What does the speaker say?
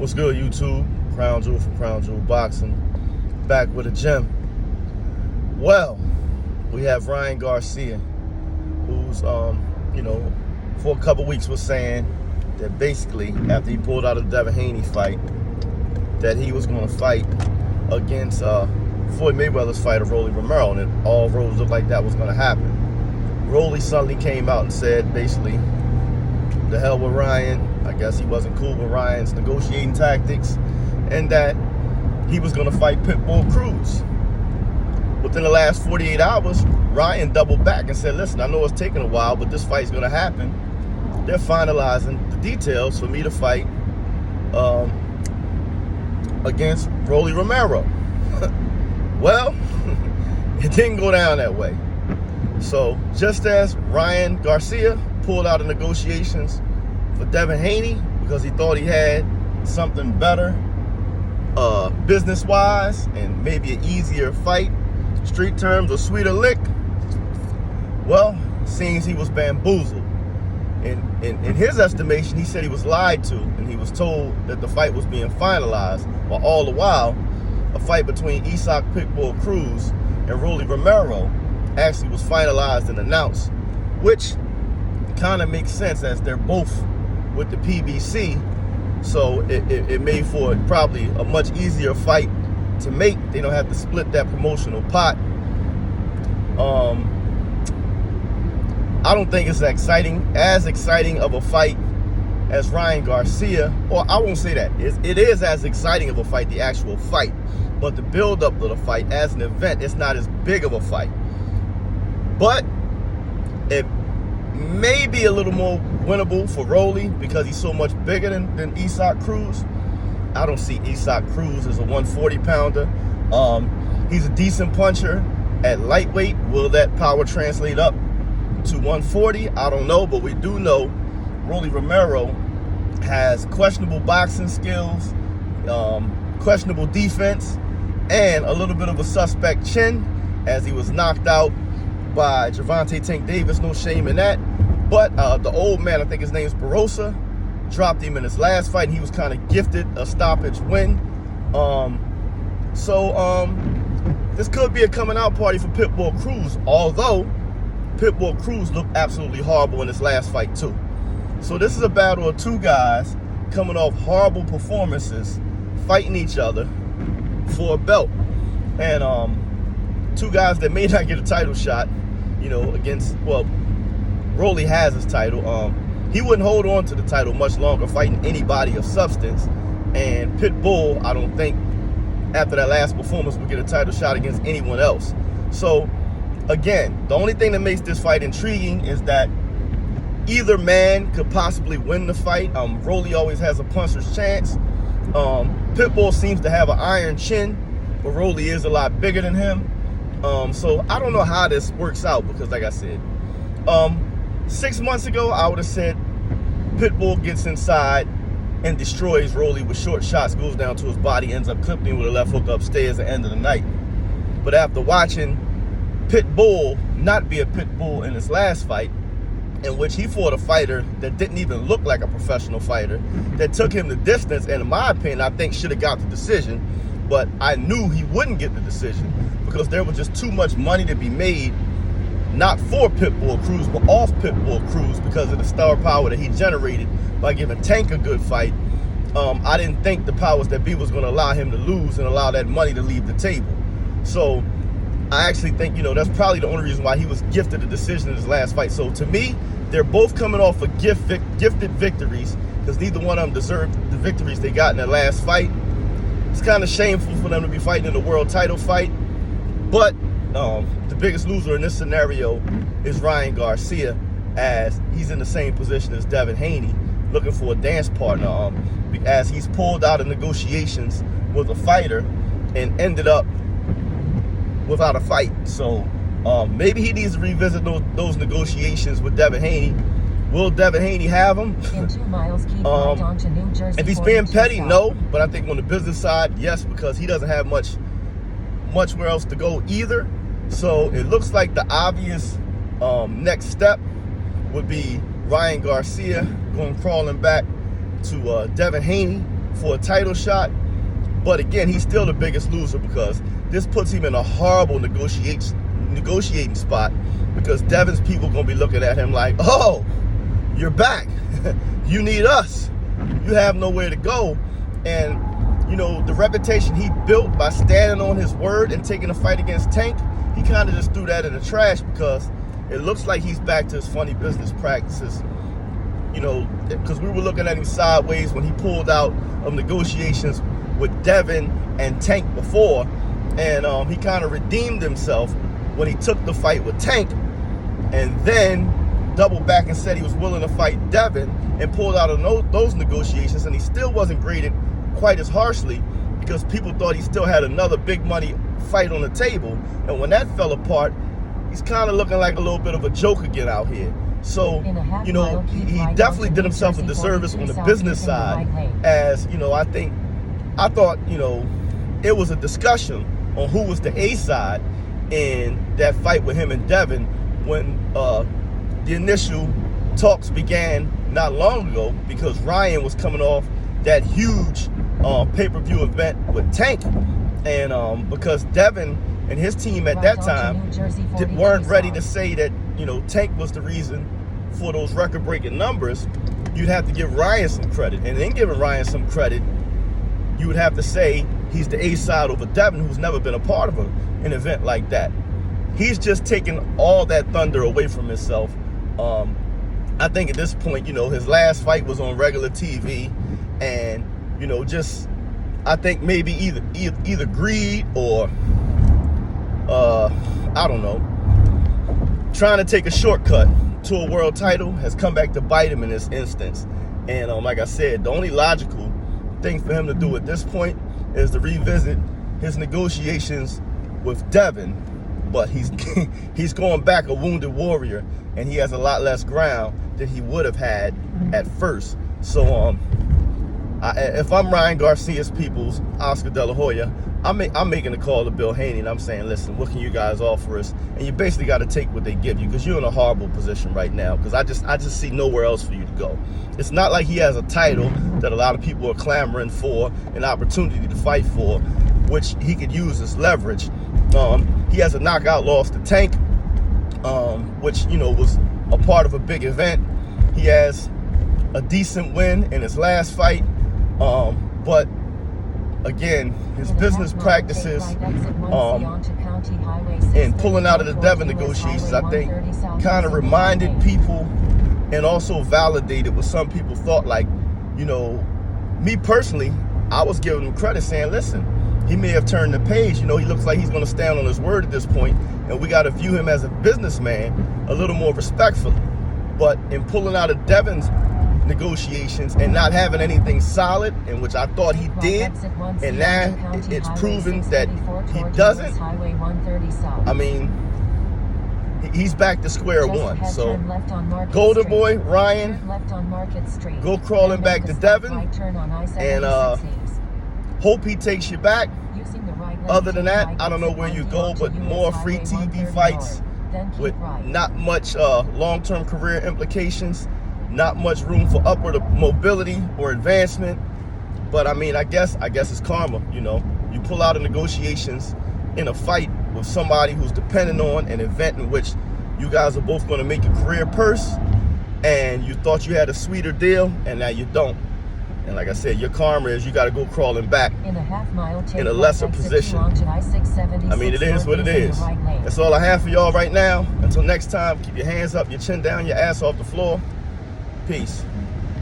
What's good, YouTube? Crown Jewel from Crown Jewel Boxing, back with a gem. Well, we have Ryan Garcia, who's, for a couple weeks was saying that basically after he pulled out of the Devin Haney fight, that he was going to fight against Floyd Mayweather's fighter, Rolly Romero, and all roads looked like that was going to happen. Rolly suddenly came out and said, basically, the hell with Ryan. I guess he wasn't cool with Ryan's negotiating tactics, and that he was going to fight Pitbull Cruz. Within the last 48 hours, Ryan doubled back and said, listen, I know it's taking a while, but this fight's going to happen. They're finalizing the details for me to fight against Rolly Romero. Well, it didn't go down that way. So just as Ryan Garcia pulled out of negotiations for Devin Haney because he thought he had something better business-wise and maybe an easier fight, street terms, or sweeter lick, well, seems he was bamboozled. In his estimation, he said he was lied to, and he was told that the fight was being finalized, while all the while, a fight between Isaac Pitbull Cruz and Rolly Romero actually was finalized and announced, which kind of makes sense as they're both with the PBC, so it made for probably a much easier fight to make. They don't have to split that promotional pot. I don't think it's as exciting of a fight as Ryan Garcia, or I won't say that. It is as exciting of a fight, the actual fight, but the build-up of the fight as an event, it's not as big of a fight. But it may be a little more winnable for Rolly because he's so much bigger than Isaac Cruz. I don't see Isaac Cruz as a 140-pounder. He's a decent puncher at lightweight. Will that power translate up to 140? I don't know, but we do know Rolly Romero has questionable boxing skills, questionable defense, and a little bit of a suspect chin, as he was knocked out by Gervonta Tank Davis. No shame in that. But the old man, I think his name's Barbosa, dropped him in his last fight, and he was kind of gifted a stoppage win. This could be a coming out party for Pitbull Cruz, although Pitbull Cruz looked absolutely horrible in his last fight too. So this is a battle of two guys coming off horrible performances, fighting each other for a belt. And two guys that may not get a title shot, against, well, Rolly has his title. He wouldn't hold on to the title much longer fighting anybody of substance. And Pitbull, I don't think, after that last performance, would get a title shot against anyone else. So, again, the only thing that makes this fight intriguing is that either man could possibly win the fight. Rolly always has a puncher's chance. Pitbull seems to have an iron chin, but Rolly is a lot bigger than him. So I don't know how this works out because, like I said, 6 months ago, I would have said Pitbull gets inside and destroys Rolly with short shots, goes down to his body, ends up clipping him with a left hook upstairs at the end of the night. But after watching Pitbull not be a Pitbull in his last fight, in which he fought a fighter that didn't even look like a professional fighter, that took him the distance, and in my opinion, I think should have got the decision, but I knew he wouldn't get the decision because there was just too much money to be made, not for Pitbull Cruz, but off Pitbull Cruz because of the star power that he generated by giving Tank a good fight. I didn't think the powers that be was going to allow him to lose and allow that money to leave the table. So I actually think, that's probably the only reason why he was gifted a decision in his last fight. So to me, they're both coming off of gifted victories because neither one of them deserved the victories they got in their last fight. It's kind of shameful for them to be fighting in a world title fight. But the biggest loser in this scenario is Ryan Garcia, as he's in the same position as Devin Haney, looking for a dance partner, as he's pulled out of negotiations with a fighter and ended up without a fight. So maybe he needs to revisit those negotiations with Devin Haney. Will Devin Haney have him? In 2 miles, keep right on to New Jersey. If he's being petty, no. But I think on the business side, yes, because he doesn't have much where else to go either. So it looks like the obvious next step would be Ryan Garcia going crawling back to Devin Haney for a title shot. But again, he's still the biggest loser because this puts him in a horrible negotiating spot, because Devin's people going to be looking at him like, oh, you're back. You need us. You have nowhere to go. And, you know, the reputation he built by standing on his word and taking a fight against Tank, he kind of just threw that in the trash, because it looks like he's back to his funny business practices. You know, because we were looking at him sideways when he pulled out of negotiations with Devin and Tank before. And he kind of redeemed himself when he took the fight with Tank, and then doubled back and said he was willing to fight Devin, and pulled out of those negotiations, and he still wasn't graded quite as harshly because people thought he still had another big money fight on the table. And when that fell apart, he's kind of looking like a little bit of a joke again out here. So, you know, he definitely did himself a disservice on the business side, as, you know, I thought, you know, it was a discussion on who was the A side in that fight with him and Devin when the initial talks began not long ago, because Ryan was coming off that huge pay-per-view event with Tank, and because Devin and his team at that time weren't ready to say that, you know, Tank was the reason for those record-breaking numbers, you'd have to give Ryan some credit. And in giving Ryan some credit, you would have to say he's the A side over Devin, who's never been a part of an event like that. He's just taking all that thunder away from himself. I think at this point, you know, his last fight was on regular TV, and, you know, just, I think maybe either greed or I don't know, trying to take a shortcut to a world title has come back to bite him in this instance. And like I said, the only logical thing for him to do at this point is to revisit his negotiations with Devin, but he's going back a wounded warrior, and he has a lot less ground than he would have had at first. So if I'm Ryan Garcia's people's Oscar De La Hoya, I'm making a call to Bill Haney, and I'm saying, listen, what can you guys offer us? And you basically got to take what they give you, because you're in a horrible position right now, because I just see nowhere else for you to go. It's not like he has a title that a lot of people are clamoring for, an opportunity to fight for, which he could use as leverage. He has a knockout loss to Tank, which, you know, was a part of a big event. He has a decent win in his last fight, but again, his business practices and pulling out of the Devin negotiations, I think, kind of reminded people and also validated what some people thought. Like, you know, me personally, I was giving him credit, saying, listen, he may have turned the page. You know, he looks like he's going to stand on his word at this point, and we got to view him as a businessman a little more respectfully. But in pulling out of Devin's negotiations and not having anything solid, in which I thought he did, and now it's proven that he doesn't, I mean, he's back to square one. So Golden Boy Ryan, go crawling back to Devin, and hope he takes you back. Other than that, I don't know where you go, but more free TV fights with not much long-term career implications, not much room for upward mobility or advancement. But I mean, I guess it's karma. You know, you pull out of negotiations in a fight with somebody who's dependent on an event in which you guys are both going to make a career purse, and you thought you had a sweeter deal, and now you don't. And like I said, your karma is you got to go crawling back in a lesser position. I mean, it is what it is. That's all I have for y'all right now. Until next time, keep your hands up, your chin down, your ass off the floor. Peace.